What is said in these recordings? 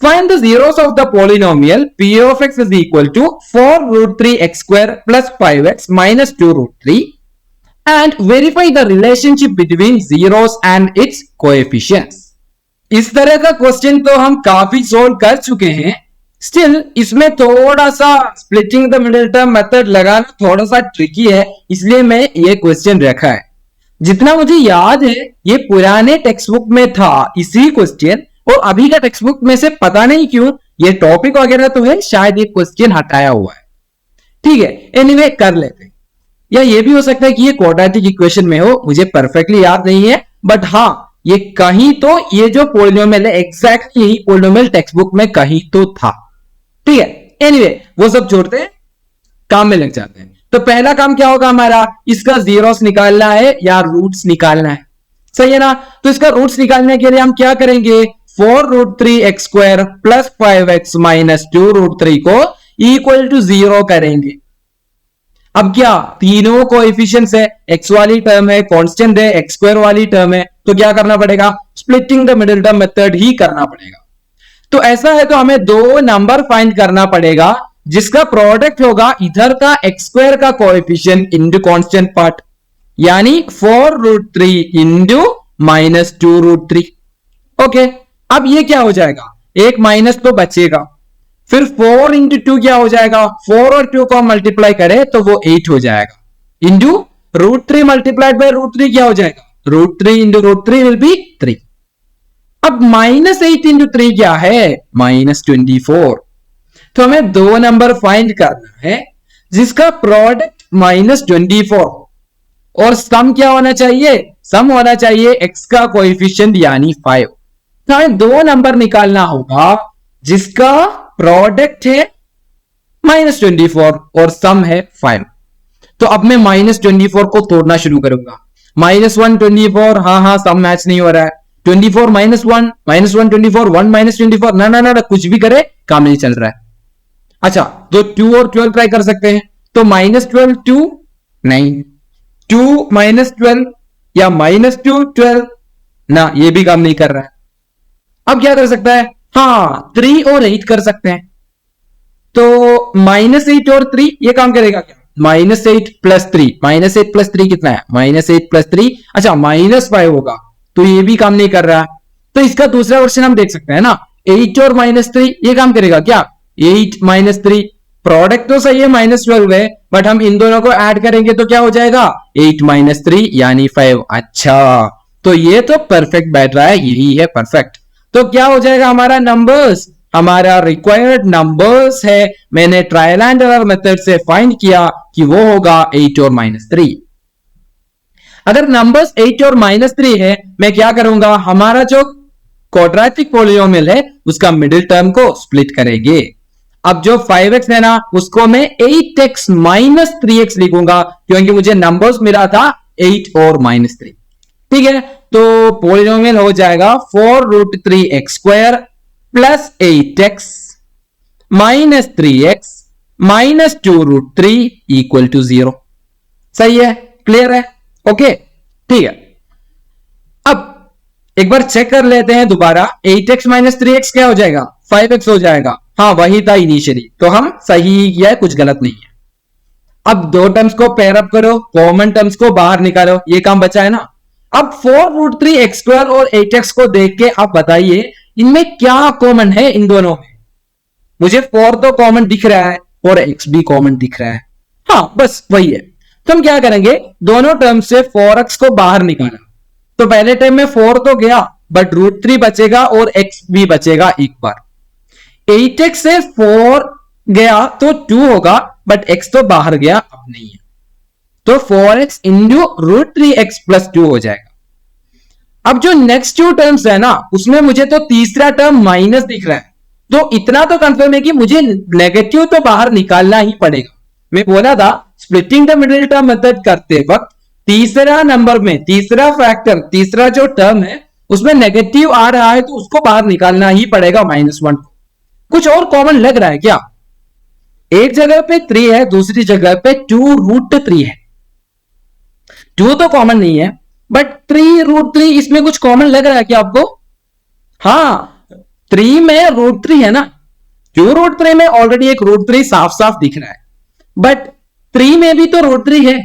find the zeros of the polynomial p of x is equal to 4 root 3 x square plus 5x minus 2 root 3 and verify the relationship between zeros and its coefficients. इस तरह का question तो हम काफी solve कर चुके हैं. Still इसमें थोड़ा सा splitting the middle term method लगाना थोड़ा सा ट्रिकी है, इसलिए मैं ये क्वेश्चन रखा है. जितना मुझे याद है ये पुराने टेक्स्ट बुक में था इसी क्वेश्चन, और अभी का टेक्स्ट बुक में से पता नहीं क्यों ये टॉपिक वगैरह तो है, शायद ये क्वेश्चन हटाया हुआ है. ठीक है, एनीवे कर लेते हैं. या ये भी हो सकता है कि ये क्वाड्रेटिक इक्वेशन में हो, मुझे परफेक्टली याद नहीं है, बट हाँ ये कहीं तो ये जो पॉलिनोमियल है एग्जैक्टली यही पॉलिनोमियल टेक्स्ट बुक में कहीं तो था. ठीक है, एनीवे वो सब छोड़ते हैं, काम में लग जाते हैं. तो पहला काम क्या होगा हमारा, इसका जीरोस निकालना है या रूट्स निकालना है. सही है ना. तो इसका रूट्स निकालने के लिए हम क्या करेंगे, 4 root 3 X square plus 5x minus 2 root 3 को इक्वल टू 0 करेंगे. अब क्या तीनों कोएफिशिएंट्स है, x वाली टर्म है कांस्टेंट है, x स्क्वायर वाली टर्म है, तो क्या करना पड़ेगा, splitting the middle term method ही करना पड़ेगा. तो ऐसा है तो हमें दो नंबर फाइंड करना पड़ेगा जिसका प्रोडक्ट होगा इधर का x स्क्वायर का कोएफिशिएंट इंटू कांस्टेंट पार्ट, यानी 4 root 3 into minus 2 root 3. Okay, अब ये क्या हो जाएगा, एक माइनस तो बचेगा, फिर 4 इंटू 2 क्या हो जाएगा, 4 और 2 को मल्टीप्लाई करें तो वो 8 हो जाएगा, into root 3 multiplied by root 3 क्या हो जाएगा, root 3 into root 3 will be 3. अब माइनस 8 इंटू 3 क्या है, माइनस 24. तो हमें दो नंबर फाइंड करना है जिसका प्रोडक्ट माइनस 24 और सम क्या होना चाहिए, सम होना चाहिए x का कोएफिशिएंट यानी 5. तो हमें दो नंबर निकालना होगा जिसका प्रोडक्ट है माइनस 24 और सम है 5. तो अब मैं माइनस 24 को तोड़ना शुरू करूंगा. माइनस 1 24, हाँ सम मैच नहीं हो रहा है. 24 माइनस 1 24, 1 माइनस 24, ना कुछ भी करे काम नहीं चल रहा है. अच्छा, तो 2 और 12 ट्राई कर सकते हैं. तो माइनस 12 2 नहीं, 2 माइनस 12 या माइनस 2 12, ना ये भी काम नहीं कर रहा है. अब क्या कर सकता है, हाँ 3 और 8 कर सकते हैं. तो माइनस 8 और 3 ये काम करेगा क्या, माइनस 8 प्लस 3, माइनस 8 प्लस 3 कितना है, माइनस 8 प्लस 3, अच्छा माइनस 5 होगा, तो ये भी काम नहीं कर रहा. तो इसका दूसरा वर्जन हम देख सकते हैं ना, 8 और माइनस 3 ये काम करेगा क्या, 8 माइनस 3, प्रोडक्ट तो सही है माइनस 12 है, बट हम इन दोनों को ऐड करेंगे तो क्या हो जाएगा, 8 माइनस 3 यानी 5. अच्छा, तो ये तो परफेक्ट बैठ रहा है, यही है परफेक्ट. तो क्या हो जाएगा हमारा नंबर्स, हमारा रिक्वायर्ड नंबर्स है, मैंने ट्रायल एंड एरर मेथड से फाइंड किया कि वो होगा 8 और माइनस 3. अगर नंबर्स 8 और माइनस 3 है, मैं क्या करूंगा, हमारा जो क्वाड्रेटिक पॉलिनोमियल है उसका मिडिल टर्म को स्प्लिट करेंगे. अब जो 5x है ना उसको मैं 8x माइनस 3x लिखूंगा, क्योंकि मुझे नंबर्स मिला था 8 और माइनस 3. ठीक है, तो पॉलिनोमियल हो जाएगा 4 root 3 X square plus 8x minus 3x minus 2 root 3 equal to 0. सही है, क्लियर है, ओके. ठीक है, अब एक बार चेक कर लेते हैं दोबारा. 8x माइनस 3x क्या हो जाएगा, 5x हो जाएगा. हाँ वही था इनिशियली, तो हम सही किया है, कुछ गलत नहीं है. अब दो टर्म्स को पेयर अप करो, कॉमन टर्म्स को बाहर निकालो, ये काम बचा है ना. अब 4 रूट 3 एक्स स्क्वायर और 8x को देख के आप बताइए इनमें क्या कॉमन है. इन दोनों में मुझे 4 तो कॉमन दिख रहा है और x भी कॉमन दिख रहा है. हाँ बस वही है. तो हम क्या करेंगे, दोनों टर्म से 4x को बाहर निकाला. तो पहले टर्म में 4 तो गया, बट रूट 3 बचेगा और x भी बचेगा एक बार. 8x से 4 गया तो 2 होगा, बट x तो बाहर गया, अब नहीं है, तो 4x into root 3x plus 2 हो जाएगा. अब जो नेक्स्ट 2 टर्म्स है ना उसमें मुझे तो तीसरा टर्म माइनस दिख रहा है, तो इतना तो कंफर्म है कि मुझे नेगेटिव तो बाहर निकालना ही पड़ेगा. मैं बोला था splitting the middle term method करते वक्त तीसरा नंबर में तीसरा फैक्टर, तीसरा जो टर्म है उसमें नेगेटिव आ रहा है तो उसको बाहर निकालना ही पड़ेगा, -1. कुछ और कॉमन लग रहा है क्या, एक जगह पे 3 है, दूसरी जगह पे 2 रूट 3 है. 2 तो कॉमन नहीं है, बट 3 रूट 3 इसमें कुछ कॉमन लग रहा है क्या आपको. हाँ 3 में रूट 3 है ना, जो रूट 3 में ऑलरेडी एक रूट 3 साफ साफ दिख रहा है, बट 3 में भी तो रूट 3 है।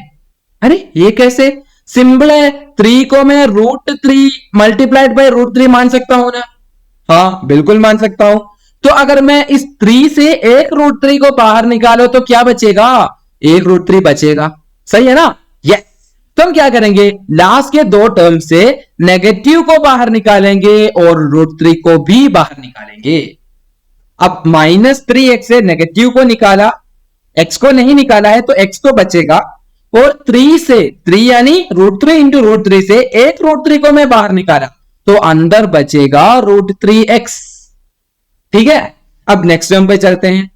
अरे ये कैसे? सिंपल है, 3 को मैं रूट 3 मल्टीप्लाइड बाय रूट 3 मान सकता हूं ना? हाँ बिल्कुल मान सकता हूं। तो अगर मैं इस 3 से एक रूट 3 को बाहर निकालो तो क्या बचेगा? एक रूट 3 बचेगा, सही है ना? यस। तो हम क्या करेंगे, लास्ट के दो टर्म से नेगेटिव को बाहर निकालेंगे और रूट 3 को भी बाहर निकालेंगे। अब -3x से नेगेटिव को निकाला, x को नहीं निकाला है तो x तो बचेगा, और 3 से 3 यानी रूट 3 इंटू रूट 3 से एक रूट 3 को मैं बाहर निकाला तो अंदर बचेगा रूट 3x। ठीक है, अब नेक्स्ट टर्म पे चलते हैं।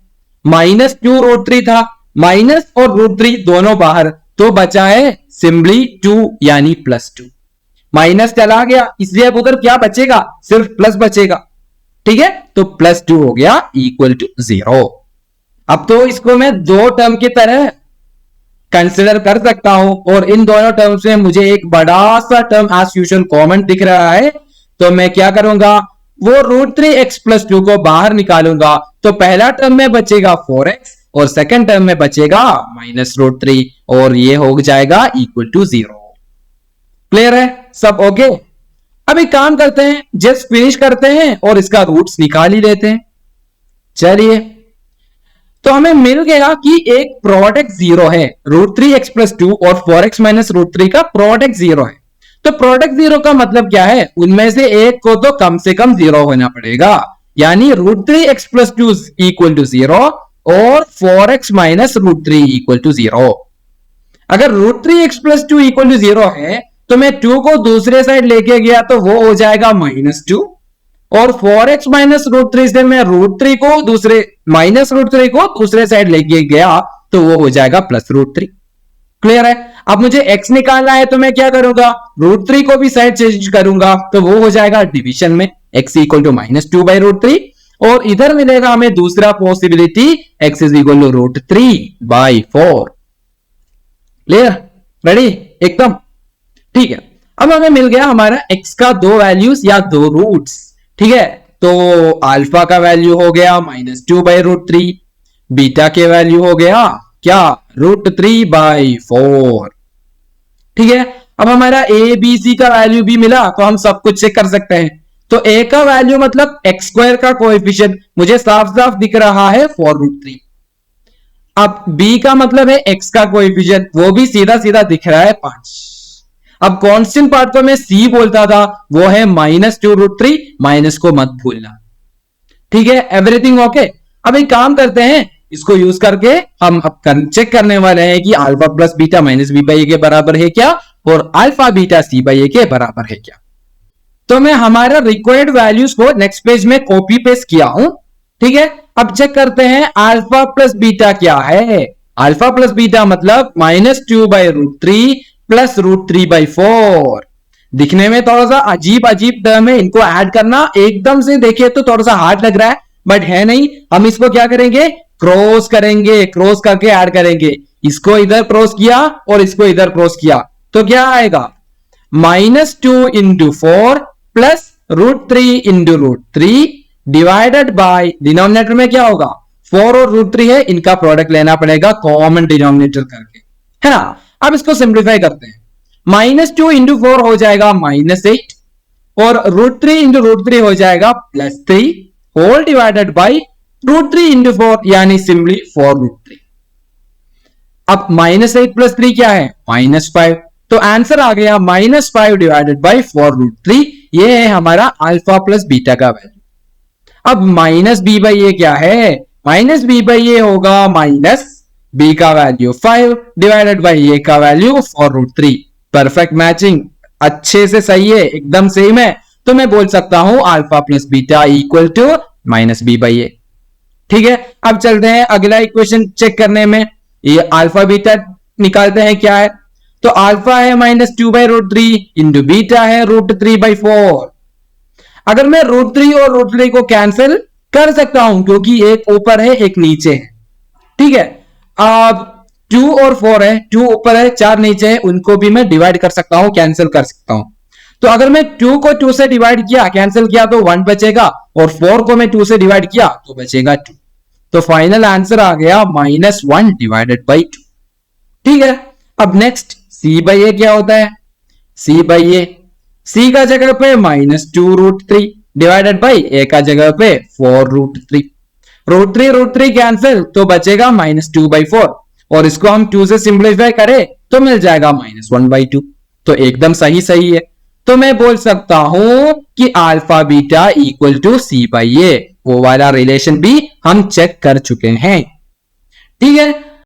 -2 रूट 3 था, माइनस और रूट 3 दोनों बाहर, तो बचा है सिंपली 2 यानी +2। माइनस चला गया, इसलिए अब उधर क्या बचेगा? सिर्फ प्लस बचेगा। ठीक है, तो +2 हो गया इक्वल टू 0। अब तो इसको मैं दो टर्म की तरह कंसिडर कर सकता हूं, और इन दोनों टर्म्स में मुझे एक बड़ा सा टर्म एज यूजुअल कॉमन दिख रहा है, तो मैं क्या करूंगा, वो रूट 3x + 2 को बाहर निकालूंगा, तो पहला टर्म में बचेगा 4x और सेकंड टर्म में बचेगा -√3, और ये हो जाएगा इक्वल टू 0। क्लियर है सब? ओके। अब एक काम करते हैं, जस्ट फिनिश करते हैं और इसका रूट्स निकाल ही लेते हैं। चलिए, तो हमें मिल गया कि एक प्रोडक्ट 0 है, √3x + 2 और 4x - √3 का प्रोडक्ट 0 है। तो प्रोडक्ट 0 का मतलब क्या है? उनमें से एक को तो कम से कम 0 होना पड़ेगा, यानी √3x + 2 इक्वल टू 0 और 4x - √3 इक्वल टू 0। अगर √3x + 2 इक्वल टू 0 है तो मैं 2 को दूसरे साइड लेके गया तो वो हो जाएगा -2, और 4x - √3 से मैं √3 को दूसरे -√3 को दूसरे साइड लेके गया तो वो हो जाएगा +√3। क्लियर है? अब मुझे x निकालना है तो मैं क्या करूंगा, √3 को भी साइड चेंज करूंगा तो वो हो जाएगा डिवीजन में, x इक्वल टू -2/√3, और इधर मिलेगा हमें दूसरा possibility, x equal to √3/4। Clear? Ready? एकदम ठीक है। अब हमें मिल गया हमारा x का दो वैल्यूज या दो रूट्स। ठीक है, तो अल्फा का वैल्यू हो गया -2/√3, बीटा के वैल्यू हो गया क्या, √3/4। ठीक है, अब हमारा a b c का वैल्यू भी मिला तो हम सब कुछ चेक कर सकते हैं। तो a का वैल्यू मतलब x² का कोएफिशिएंट मुझे साफ साफ दिख रहा है 4√3। अब b का मतलब है x का कोएफिशिएंट, वो भी सीधा सीधा दिख रहा है 5। अब कांस्टेंट पार्ट को मैं c बोलता था, वो है -2√3, माइनस को मत भूलना। ठीक है, एवरीथिंग ओके। अब एक काम करते हैं, इसको यूज करके हम अब चेक करने वाले हैं कि अल्फा प्लस बीटा -b/a के बराबर है क्या, और अल्फा बीटा c/a के बराबर है क्या। तो मैं हमारा रिक्वायर्ड वैल्यूज को नेक्स्ट पेज में कॉपी पेस्ट किया हूं। ठीक है, अब चेक करते हैं अल्फा प्लस बीटा क्या है। अल्फा प्लस बीटा मतलब -2/√3 + √3/4। दिखने में थोड़ा सा अजीब अजीब टर्म है, इनको ऐड करना एकदम से देखे तो थोड़ा सा हार्ड लग रहा है, बट है नहीं। हम इसको क्या करेंगे, क्रॉस करेंगे, क्रॉस करके ऐड करेंगे। इसको इधर क्रॉस किया और इसको इधर क्रॉस किया तो क्या आएगा, -2 × 4 + √3 × √3 डिवाइडेड बाय, डिनोमिनेटर में क्या होगा, 4 और √3 है, इनका प्रोडक्ट लेना पड़ेगा कॉमन डिनोमिनेटर करके, है ना। अब इसको सिंप्लीफाई करते हैं, -2 × 4 हो जाएगा -8, और √3 × √3 हो जाएगा +3 होल डिवाइडेड बाय √3 × 4 यानी सिंपली 4√3। अब -8 + 3 क्या है, -5, तो आंसर आ गया -5 डिवाइडेड बाय 4√3। ये है हमारा अल्फा प्लस बीटा का वैल्यू। अब -b/a क्या है, -b/a होगा -b का वैल्यू 5 डिवाइडेड बाय a का वैल्यू 4√3। परफेक्ट मैचिंग, अच्छे से सही है, एकदम सेम है। तो मैं बोल सकता हूं alpha plus beta equal to -b/a। ठीक है, अब चलते हैं अगला इक्वेशन चेक करने में। ये अल्फा बीटा निकालते हैं क्या है, तो अल्फा है -2/√3 इंटू बीटा है √3/4। अगर मैं √3 और √3 को कैंसिल कर सकता हूं क्योंकि एक ऊपर है एक नीचे है। ठीक है, अब 2 और 4 है, 2 ऊपर है 4 नीचे है, उनको भी मैं डिवाइड कर सकता हूं, कैंसिल कर सकता हूं। तो अगर मैं 2 को 2 से डिवाइड किया, कैंसिल किया तो 1 बचेगा, और 4 को मैं 2 से डिवाइड किया तो बचेगा 2। तो फाइनल आंसर आ गया -1 डिवाइडेड बाई 2। ठीक है, अब नेक्स्ट c बाई ए क्या होता है? c बाई ए, c का जगह पे -2√3 डिवाइडेड बाई a का जगह पे 4√3। √3 कैंसिल तो बचेगा -2/4, और इसको हम 2 से सिंप्लीफाई करें तो मिल जाएगा -1/2। तो एकदम सही सही है। तो मैं बोल सकता हूं कि alpha beta equal to c by a, वो वाला रिलेशन भी हम चेक कर चुके हैं। ठीक है,